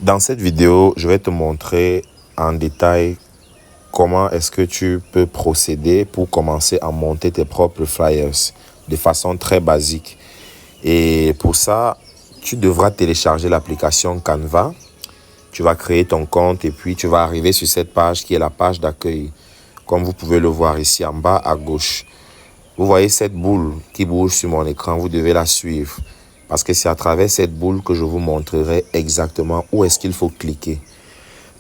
Dans cette vidéo, je vais te montrer en détail comment est-ce que tu peux procéder pour commencer à monter tes propres flyers de façon très basique. Et pour ça, tu devras télécharger l'application Canva. Tu vas créer ton compte et puis tu vas arriver sur cette page qui est la page d'accueil. Comme vous pouvez le voir ici en bas à gauche. Vous voyez cette boule qui bouge sur mon écran, vous devez la suivre. Parce que c'est à travers cette boule que je vous montrerai exactement où est-ce qu'il faut cliquer.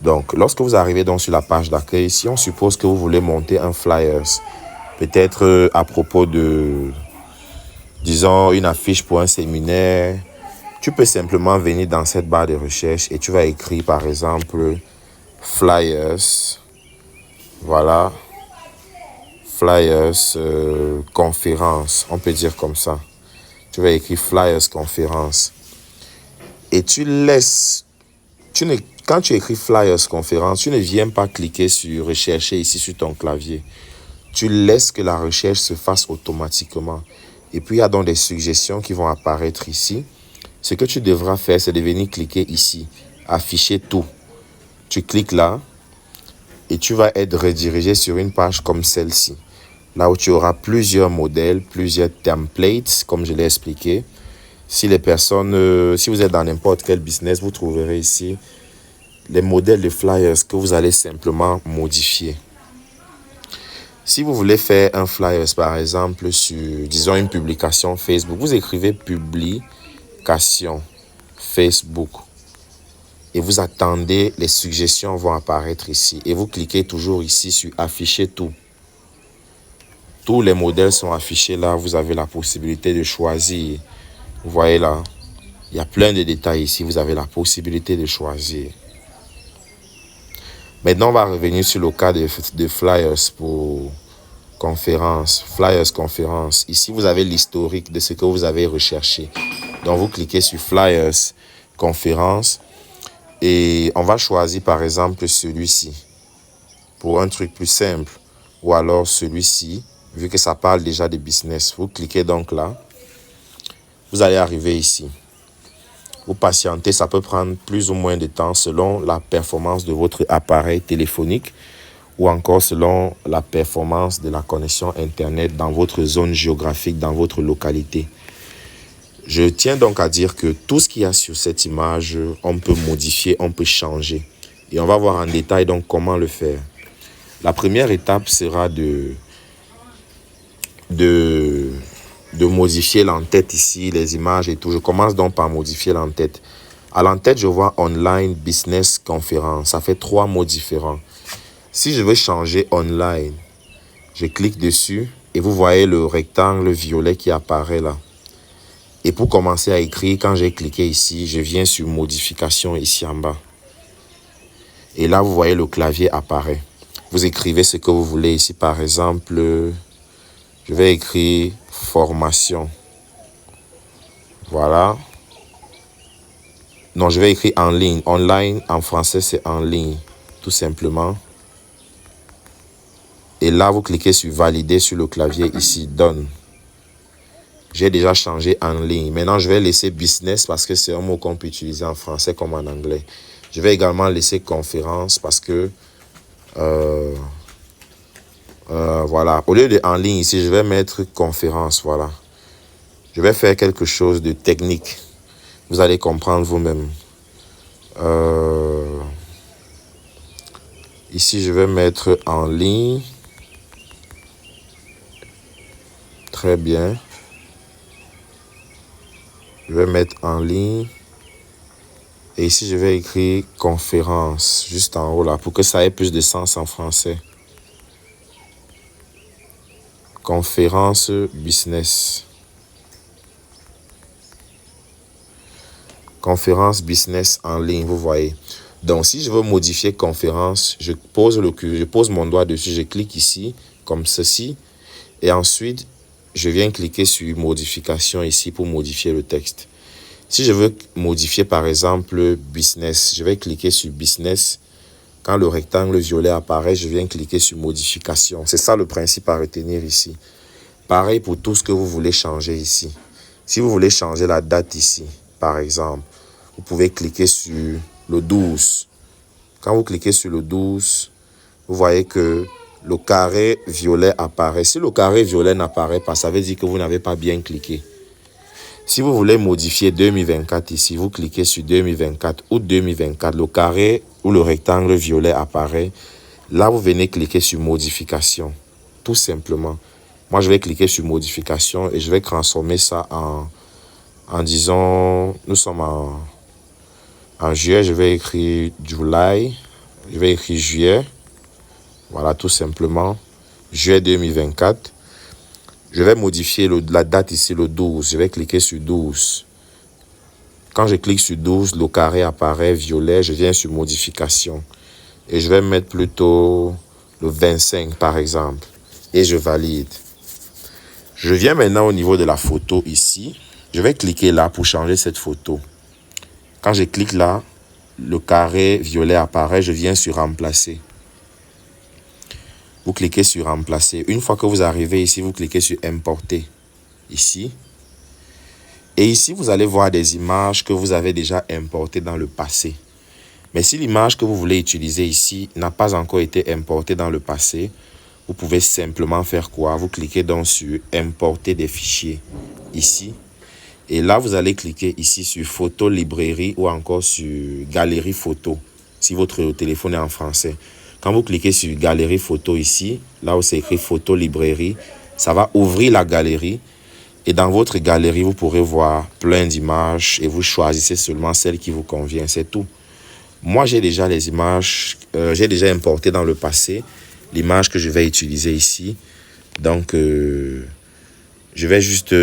Donc, lorsque vous arrivez donc sur la page d'accueil, si on suppose que vous voulez monter un flyers, peut-être à propos de, disons, une affiche pour un séminaire, tu peux simplement venir dans cette barre de recherche et tu vas écrire par exemple flyers, voilà, flyers conférence, on peut dire comme ça. Tu vas écrire flyers conférence et tu laisses, quand tu écris flyers conférence, tu ne viens pas cliquer sur rechercher ici sur ton clavier. Tu laisses que la recherche se fasse automatiquement. Et puis il y a donc des suggestions qui vont apparaître ici. Ce que tu devras faire, c'est de venir cliquer ici, afficher tout. Tu cliques là et tu vas être redirigé sur une page comme celle-ci. Là où tu auras plusieurs modèles, plusieurs templates, comme je l'ai expliqué. Si les personnes, si vous êtes dans n'importe quel business, vous trouverez ici les modèles de flyers que vous allez simplement modifier. Si vous voulez faire un flyers, par exemple, sur, disons, une publication Facebook, vous écrivez publication Facebook et vous attendez, les suggestions vont apparaître ici et vous cliquez toujours ici sur afficher tout. Tous les modèles sont affichés là, vous avez la possibilité de choisir. Vous voyez là, il y a plein de détails ici, vous avez la possibilité de choisir. Maintenant, on va revenir sur le cas de flyers pour conférence, flyers conférence. Ici, vous avez l'historique de ce que vous avez recherché. Donc, vous cliquez sur flyers conférence et on va choisir par exemple celui-ci pour un truc plus simple ou alors celui-ci. Vu que ça parle déjà de business, vous cliquez donc là. Vous allez arriver ici. Vous patientez, ça peut prendre plus ou moins de temps selon la performance de votre appareil téléphonique ou encore selon la performance de la connexion Internet dans votre zone géographique, dans votre localité. Je tiens donc à dire que tout ce qu'il y a sur cette image, on peut modifier, on peut changer. Et on va voir en détail donc comment le faire. La première étape sera de modifier l'entête ici, les images et tout. Je commence donc par modifier l'entête. À l'entête, je vois online business conférence. Ça fait 3 mots différents. Si je veux changer online, je clique dessus et vous voyez le rectangle violet qui apparaît là. Et pour commencer à écrire, quand j'ai cliqué ici, je viens sur modification ici en bas. Et là, vous voyez le clavier apparaît. Vous écrivez ce que vous voulez ici. Par exemple, je vais écrire formation. Voilà. Non, je vais écrire en ligne. Online, en français, c'est en ligne. Tout simplement. Et là, vous cliquez sur valider sur le clavier ici. Done. J'ai déjà changé en ligne. Maintenant, je vais laisser business parce que c'est un mot qu'on peut utiliser en français comme en anglais. Je vais également laisser conférence parce que voilà. Au lieu de en ligne ici, je vais mettre conférence. Voilà. Je vais faire quelque chose de technique. Vous allez comprendre vous-même. Ici, je vais mettre en ligne. Très bien. Je vais mettre en ligne. Et ici, je vais écrire conférence. Juste en haut là. Pour que ça ait plus de sens en français. Conférence business. Conférence business en ligne, vous voyez. Donc, si je veux modifier conférence, je pose mon doigt dessus, je clique ici, comme ceci. Et ensuite, je viens cliquer sur modification ici pour modifier le texte. Si je veux modifier, par exemple, business, je vais cliquer sur business. Quand le rectangle violet apparaît, je viens cliquer sur modification. C'est ça le principe à retenir ici. Pareil pour tout ce que vous voulez changer ici. Si vous voulez changer la date ici, par exemple, vous pouvez cliquer sur le 12. Quand vous cliquez sur le 12, vous voyez que le carré violet apparaît. Si le carré violet n'apparaît pas, ça veut dire que vous n'avez pas bien cliqué. Si vous voulez modifier 2024 ici, vous cliquez sur 2024 ou 2024, le carré ou le rectangle violet apparaît. Là, vous venez cliquer sur modification, tout simplement. Moi, je vais cliquer sur modification et je vais transformer ça en disons, nous sommes en juillet, je vais écrire July, je vais écrire juillet, voilà, tout simplement, juillet 2024. Je vais modifier la date ici, le 12. Je vais cliquer sur 12. Quand je clique sur 12, le carré apparaît violet. Je viens sur modification. Et je vais mettre plutôt le 25 par exemple. Et je valide. Je viens maintenant au niveau de la photo ici. Je vais cliquer là pour changer cette photo. Quand je clique là, le carré violet apparaît. Je viens sur remplacer. Vous cliquez sur remplacer. Une fois que vous arrivez ici, vous cliquez sur importer. Ici. Et ici, vous allez voir des images que vous avez déjà importées dans le passé. Mais si l'image que vous voulez utiliser ici n'a pas encore été importée dans le passé, vous pouvez simplement faire quoi? Vous cliquez donc sur importer des fichiers. Ici. Et là, vous allez cliquer ici sur photo librairie ou encore sur galerie photo. Si votre téléphone est en français. Quand vous cliquez sur galerie photo ici, là où c'est écrit photo librairie, ça va ouvrir la galerie. Et dans votre galerie, vous pourrez voir plein d'images et vous choisissez seulement celle qui vous convient, c'est tout. Moi, j'ai déjà les images, j'ai déjà importé dans le passé l'image que je vais utiliser ici. Donc, je vais juste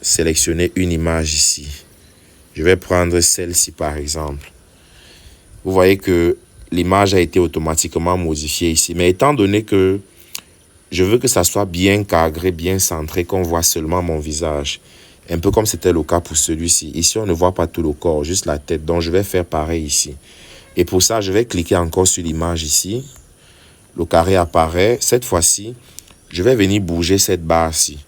sélectionner une image ici. Je vais prendre celle-ci par exemple. Vous voyez que l'image a été automatiquement modifiée ici. Mais étant donné que je veux que ça soit bien cadré, bien centré, qu'on voit seulement mon visage. Un peu comme c'était le cas pour celui-ci. Ici, on ne voit pas tout le corps, juste la tête. Donc, je vais faire pareil ici. Et pour ça, je vais cliquer encore sur l'image ici. Le carré apparaît. Cette fois-ci, je vais venir bouger cette barre-ci.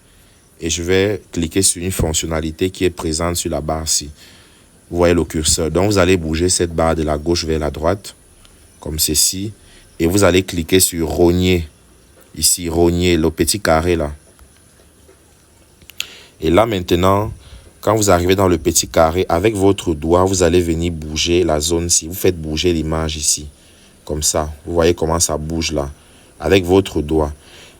Et je vais cliquer sur une fonctionnalité qui est présente sur la barre-ci. Vous voyez le curseur. Donc, vous allez bouger cette barre de la gauche vers la droite. Comme ceci, et vous allez cliquer sur rogner, ici, rogner, le petit carré là. Et là maintenant, quand vous arrivez dans le petit carré, avec votre doigt, vous allez venir bouger la zone-ci. Vous faites bouger l'image ici, comme ça. Vous voyez comment ça bouge là, avec votre doigt.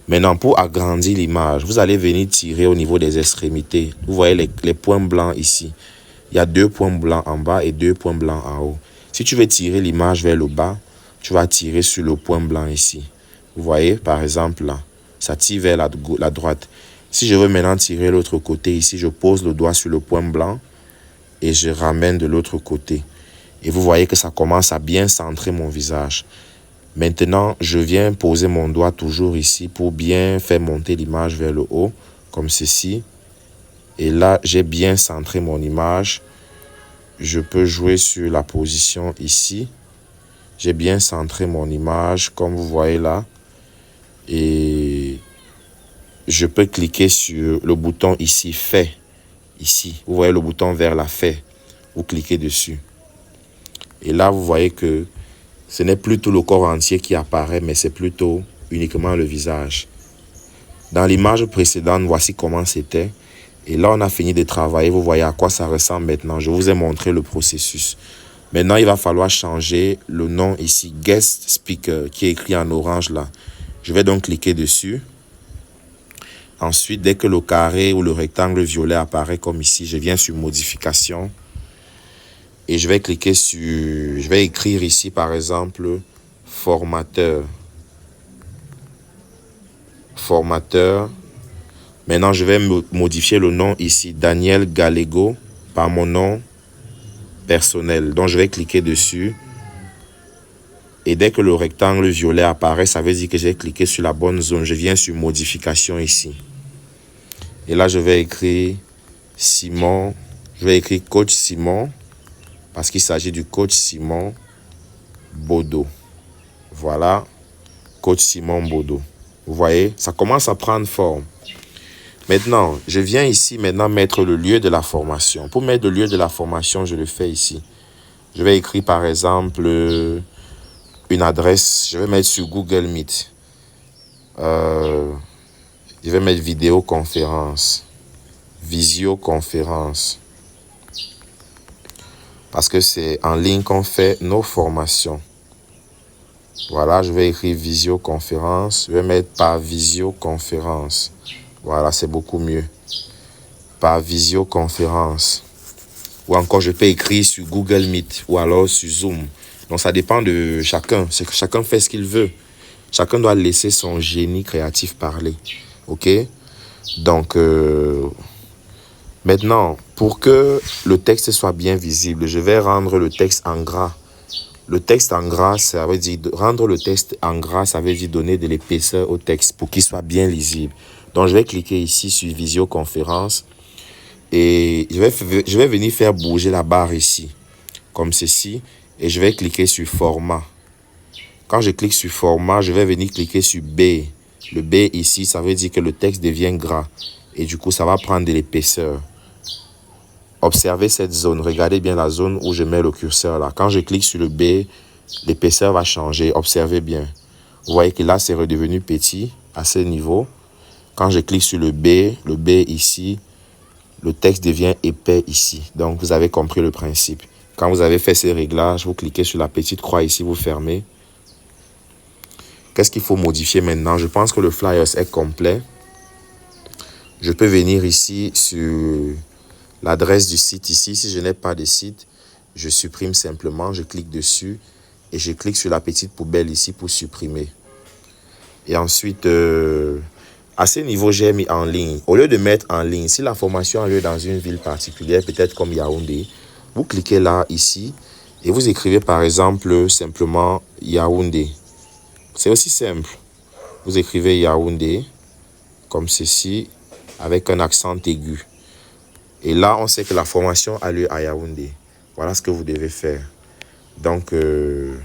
Maintenant, pour agrandir l'image, vous allez venir tirer au niveau des extrémités. Vous voyez les points blancs ici. Il y a 2 points blancs en bas et 2 points blancs en haut. Si tu veux tirer l'image vers le bas, tu vas tirer sur le point blanc ici. Vous voyez, par exemple, là, ça tire vers la droite. Si je veux maintenant tirer l'autre côté ici, je pose le doigt sur le point blanc et je ramène de l'autre côté. Et vous voyez que ça commence à bien centrer mon visage. Maintenant, je viens poser mon doigt toujours ici pour bien faire monter l'image vers le haut, comme ceci. Et là, j'ai bien centré mon image. Je peux jouer sur la position ici. J'ai bien centré mon image, comme vous voyez là. Et je peux cliquer sur le bouton ici, fait. Ici, vous voyez le bouton vers la fait. Vous cliquez dessus. Et là, vous voyez que ce n'est plus tout le corps entier qui apparaît, mais c'est plutôt uniquement le visage. Dans l'image précédente, voici comment c'était. Et là, on a fini de travailler. Vous voyez à quoi ça ressemble maintenant. Je vous ai montré le processus. Maintenant, il va falloir changer le nom ici, Guest Speaker, qui est écrit en orange là. Je vais donc cliquer dessus. Ensuite, dès que le carré ou le rectangle violet apparaît comme ici, je viens sur modification. Et je vais cliquer sur... Je vais écrire ici, par exemple, formateur. Formateur. Maintenant, je vais modifier le nom ici, Daniel Gallego, par mon nom personnel. Donc, je vais cliquer dessus. Et dès que le rectangle violet apparaît, ça veut dire que j'ai cliqué sur la bonne zone. Je viens sur modification ici. Et là, je vais écrire Simon. Je vais écrire coach Simon. Parce qu'il s'agit du coach Simon Bodo. Voilà. Coach Simon Bodo. Vous voyez, ça commence à prendre forme. Maintenant, je viens ici maintenant mettre le lieu de la formation. Pour mettre le lieu de la formation, je le fais ici. Je vais écrire par exemple une adresse. Je vais mettre sur Google Meet. Je vais mettre vidéoconférence. Visioconférence. Parce que c'est en ligne qu'on fait nos formations. Voilà, je vais écrire visioconférence. Je vais mettre par visioconférence. Voilà, c'est beaucoup mieux. Par visioconférence. Ou encore, je peux écrire sur Google Meet ou alors sur Zoom. Donc, ça dépend de chacun. C'est que chacun fait ce qu'il veut. Chacun doit laisser son génie créatif parler. OK? Donc, maintenant, pour que le texte soit bien visible, je vais rendre le texte en gras. Le texte en gras, ça veut dire rendre le texte en gras, ça veut dire donner de l'épaisseur au texte pour qu'il soit bien lisible. Donc, je vais cliquer ici sur visioconférence et je vais venir faire bouger la barre ici, comme ceci, et je vais cliquer sur format. Quand je clique sur format, je vais venir cliquer sur B. Le B ici, ça veut dire que le texte devient gras et du coup, ça va prendre de l'épaisseur. Observez cette zone. Regardez bien la zone où je mets le curseur là. Quand je clique sur le B, l'épaisseur va changer. Observez bien. Vous voyez que là, c'est redevenu petit à ce niveau. Quand je clique sur le B ici, le texte devient épais ici. Donc, vous avez compris le principe. Quand vous avez fait ces réglages, vous cliquez sur la petite croix ici, vous fermez. Qu'est-ce qu'il faut modifier maintenant? Je pense que le flyer est complet. Je peux venir ici sur l'adresse du site ici. Si je n'ai pas de site, je supprime simplement. Je clique dessus et je clique sur la petite poubelle ici pour supprimer. Et ensuite, à ce niveau, j'ai mis en ligne. Au lieu de mettre en ligne, si la formation a lieu dans une ville particulière, peut-être comme Yaoundé, vous cliquez là, ici, et vous écrivez par exemple simplement Yaoundé. C'est aussi simple. Vous écrivez Yaoundé, comme ceci, avec un accent aigu. Et là, on sait que la formation a lieu à Yaoundé. Voilà ce que vous devez faire. Donc, une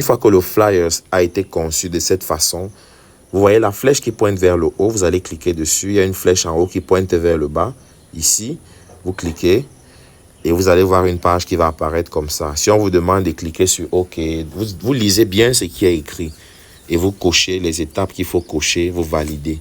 fois que le flyer a été conçu de cette façon, vous voyez la flèche qui pointe vers le haut, vous allez cliquer dessus. Il y a une flèche en haut qui pointe vers le bas. Ici, vous cliquez et vous allez voir une page qui va apparaître comme ça. Si on vous demande de cliquer sur OK, vous lisez bien ce qui est écrit et vous cochez les étapes qu'il faut cocher, vous validez.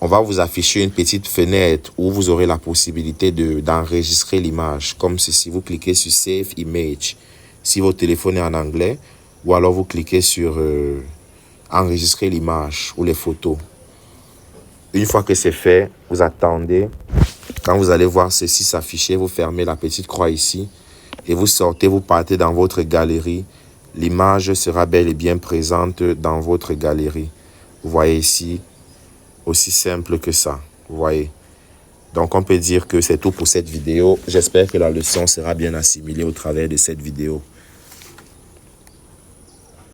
On va vous afficher une petite fenêtre où vous aurez la possibilité d'enregistrer l'image. Comme ceci, vous cliquez sur Save Image si votre téléphone est en anglais, ou alors vous cliquez sur enregistrer l'image ou les photos. Une fois que c'est fait, vous attendez. Quand vous allez voir ceci s'afficher, vous fermez la petite croix ici et vous sortez, vous partez dans votre galerie. L'image sera bel et bien présente dans votre galerie. Vous voyez ici, aussi simple que ça, vous voyez. Donc, on peut dire que c'est tout pour cette vidéo. J'espère que la leçon sera bien assimilée au travers de cette vidéo.